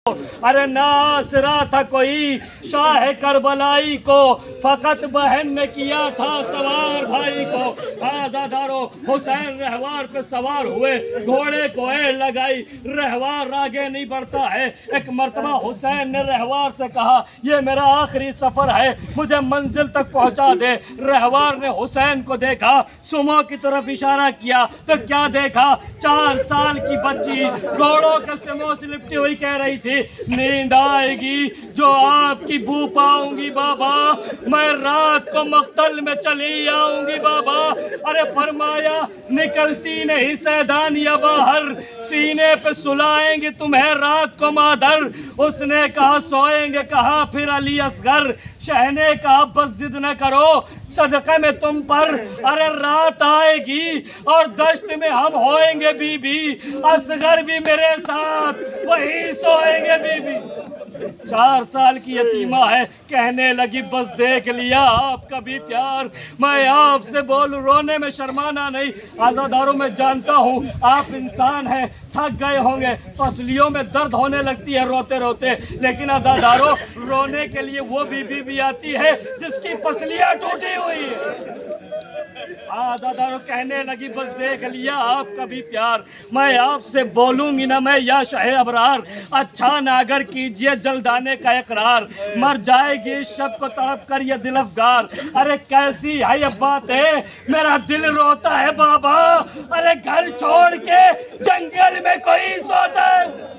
अरे नासरा था कोई शाह करबलाई को, फकत बहन ने किया था सवार भाई को। आजादारो हुसैन रहवार पे सवार हुए, घोड़े को ऐड़ लगाई, रहवार आगे नहीं बढ़ता है। एक मर्तबा हुसैन ने रहवार से कहा, ये मेरा आखिरी सफर है, मुझे मंजिल तक पहुंचा दे। रहवार ने हुसैन को देखा, सुमो की तरफ इशारा किया तो क्या देखा, 4 साल की बच्ची घोड़ों के सिमों से लिपटी हुई कह रही थी, नींद आएगी जो आपकी बू पाऊंगी बाबा, मैं रात को मख्तल में चली आऊंगी बाबा। अरे फरमाया, निकलती नहीं सैदानिया बाहर, सीने पे सुलाएंगे तुम्हें रात को मादर। उसने कहा सोएंगे कहा फिर अली असगर, शह ने कहा बस जिद न करो सदक़े में तुम पर। अरे रात आएगी और दश्त में हम होएंगे बीबी, असगर भी मेरे साथ वही सोएंगे बीबी। 4 साल की यतीमा है, कहने लगी बस देख लिया आपका भी प्यार, मैं आपसे बोलूं रोने में शर्माना नहीं। आज़ादारों में जानता हूँ आप इंसान हैं, थक गए होंगे, पसलियों में दर्द होने लगती है रोते रोते, लेकिन आज़ादारों रोने के लिए वो बीबी भी आती है जिसकी पसलियाँ टूटी हुई है। आज़ादारों कहने लगी बस देख लिया आपका भी प्यार, मैं आपसे बोलूंगी ना मैं या शाह अबरार, अच्छा नागर कीजिए जल्दाने का इकरार, मर जाएगी इस शब को तड़प कर ये दिल अफगार। अरे कैसी है ये बात है, मेरा दिल रोता है बाबा, अरे घर छोड़ के जंगल में कोई सोता है।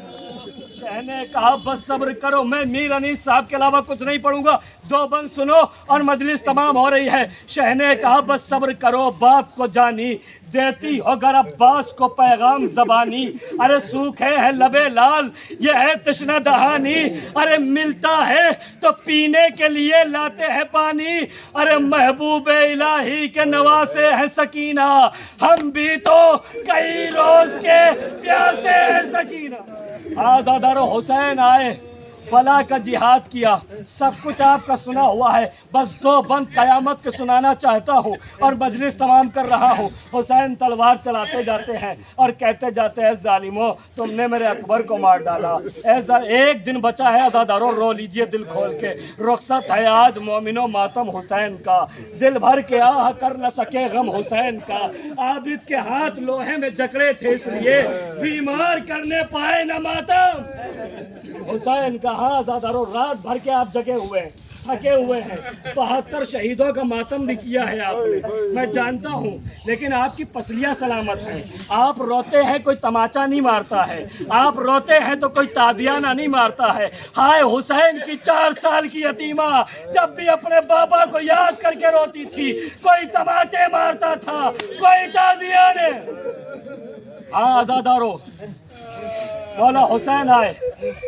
शह ने कहा बस सब्र करो, मैं मीर अनीस साहब के अलावा कुछ नहीं पढ़ूंगा, 2 बंद सुनो और मजलिस तमाम हो रही है। शह ने कहा बस सब्र करो, बाप को जानी देती हो गर अब्बास को पैगाम ज़बानी। अरे सूखे है लबे लाल ये है तश्ना दहानी, अरे मिलता है तो पीने के लिए लाते हैं पानी। अरे महबूब इलाही के नवासे हैं सकीना, हम भी तो कई रोज के प्यासे हैं सकीना। आज़ादारो हुसैन आए, फला का जिहाद किया, सब कुछ आपका सुना हुआ है, बस 2 बंद क़यामत के सुनाना चाहता हूँ और मजलिस तमाम कर रहा हूँ। हुसैन तलवार चलाते जाते हैं और कहते जाते हैं जालिमो तुमने मेरे अकबर को मार डाला, एक दिन बचा है आज़ादारों रो लीजिए दिल खोल के, रुखसत है आज मोमिनो मातम हुसैन का, दिल भर के आह कर न सके गम हुसैन का। आबिद के हाथ लोहे में जकड़े थे इसलिए बीमार करने पाए न मातम हुसैन का। हाँ आज़ादारों रात भर के आप जगे हुए हैं, थके हुए हैं, 72 शहीदों का मातम भी किया है आपने, मैं जानता हूँ, लेकिन आपकी पसलियाँ सलामत हैं। आप रोते हैं कोई तमाचा नहीं मारता है, आप रोते हैं तो कोई ताजियाना नहीं मारता है। हाय हुसैन की 4 साल की यतीमा जब भी अपने बाबा को याद करके रोती थी, कोई तमाचे मारता था कोई ताजियाने। हाँ आज़ादारों मौला हुसैन आए,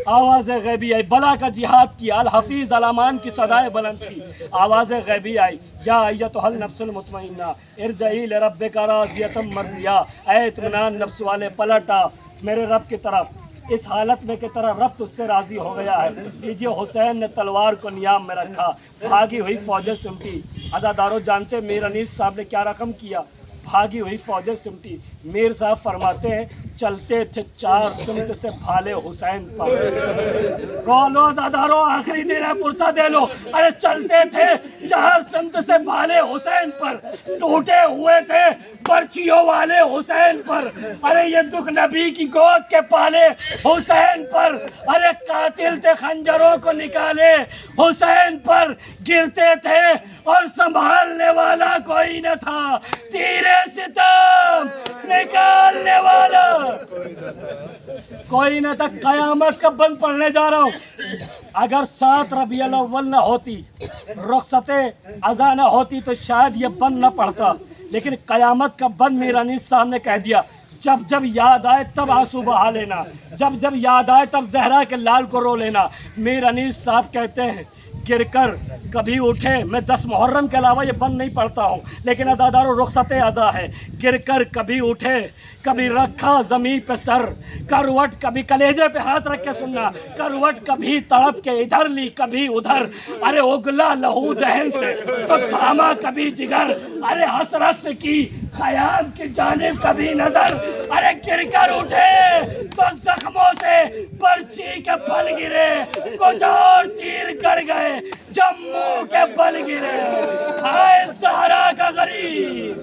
आवाज़ गैबी आई, बला का जिहाद किया, अल हफीज़ अलामान की सदाएं बुलंद थी, आवाज़ गैबी आई, या अय्यतुहल नफ्सुल मुतमइन्ना इरजई लिरब्बिका राज़ियतम मर्ज़िया, ऐ इत्मीनान नफ्स वाले पलटा मेरे रब की तरफ, इस हालत में की तरह रब तुझसे राज़ी हो गया है। लीजिए हुसैन ने तलवार को नियाम में रखा, भागी हुई फौजें सिमटी। आज़ादारों जानते मीर अनीस साहब ने क्या रकम किया, भागी हुई फौजें सिमटी। मीर साहब फरमाते हैं चलते थे 4 सिमत से भाले हुसैन पर। रो आज़ादारों आखिरी दिन है पुरसा दे लो। अरे चलते थे 4 सिमत से भाले हुसैन पर, टूटे हुए थे पर्चियों वाले हुसैन पर। अरे ये दुख नबी की गोद के पाले हुसैन पर। अरे कातिल थे खंजरों को निकाले हुसैन पर, गिरते थे और संभालने वाला कोई न था, तीरे सितम निकालने वाला कोई न था। कयामत का बंद पढ़ने जा रहा हूँ, अगर 7 रबीउल अव्वल न होती, रुखसते अज़ा न होती तो शायद ये बंद न पढ़ता, लेकिन कयामत का बंद मीर अनीस साहब ने कह दिया। जब जब याद आए तब आंसू बहा लेना, जब जब याद आए तब जहरा के लाल को रो लेना। मीर अनीस साहब कहते हैं गिरकर कभी उठे, मैं 10 मुहर्रम के अलावा ये बंद नहीं पढ़ता हूँ, लेकिन अज़ादारों रुखसत अज़ा है। गिरकर कभी उठे, कभी रखा ज़मीन पे सर, करवट कभी कलेजे पे हाथ रख के सुनना, करवट कभी तड़प के इधर ली कभी उधर। अरे उगला लहू दहन से तो थामा कभी जिगर, ارے حسرت سے کی خیام کی جانب کبھی نظر، ارے گر کر اٹھے تو زخموں سے برچی کے پھل گرے، کچھ اور تیر گڑ گئے جموں کے بل گرے، ہائے زہرا کا غریب،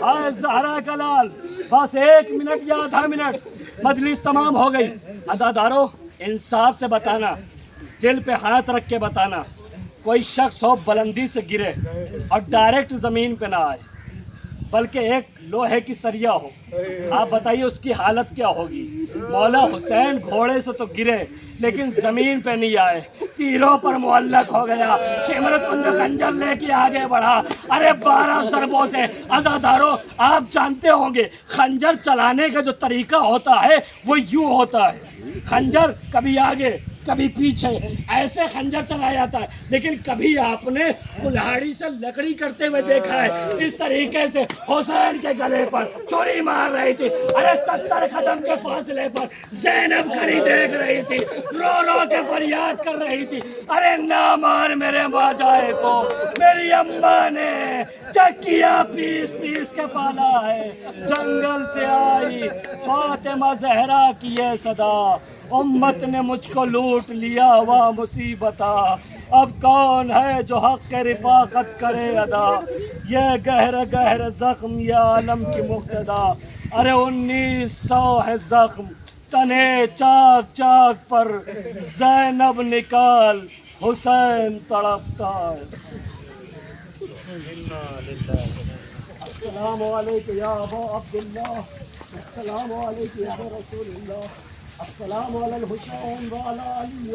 ہائے زہرا کا لال۔ بس 1 منٹ یا آدھا منٹ، مجلس تمام ہو گئی۔ عزادارو انصاف سے بتانا، دل پہ ہاتھ رکھ کے بتانا، کوئی شخص ہو بلندی سے گرے اور ڈائریکٹ زمین پہ نہ آئے، بلکہ ایک لوہے کی سریا ہو، آپ بتائیے اس کی حالت کیا ہوگی؟ مولا حسین گھوڑے سے تو گرے لیکن زمین پہ نہیں آئے، تیروں پر معلق ہو گیا، شمرکند خنجر لے کے آگے بڑھا، ارے 12 ضربوں سے۔ عزادارو آپ جانتے ہوں گے خنجر چلانے کا جو طریقہ ہوتا ہے وہ یوں ہوتا ہے، خنجر کبھی آگے کبھی پیچھے ایسے خنجر چلایا جاتا ہے، لیکن کبھی آپ نے کلہاڑی سے لکڑی کرتے ہوئے دیکھا ہے؟ اس طریقے سے حسین کے گلے پر چھری مار رہی تھی، ارے 70 قدم کے فاصلے پر زینب کھڑی دیکھ رہی تھی، رو رو کے فریاد کر رہی تھی، ارے نہ مار میرے باجائے کو، میری اماں نے چکیا پیس پیس کے پالا ہے، جنگل سے آئی فاطمہ زہرا کی یہ صدا، امت نے مجھ کو لوٹ لیا ہوا مصیبتا، اب کون ہے جو حق کے رفاقت کرے ادا، یہ گہر گہر زخم یا عالم کی مقتدا، ارے 1900 ہے زخم تنے چاک چاک پر، زینب نکال حسین تڑپتا ہے۔ السلام علیکم یا ابا عبداللہ، السلام علیکم یا رسول اللہ، السلام علی الحسین وعلی علی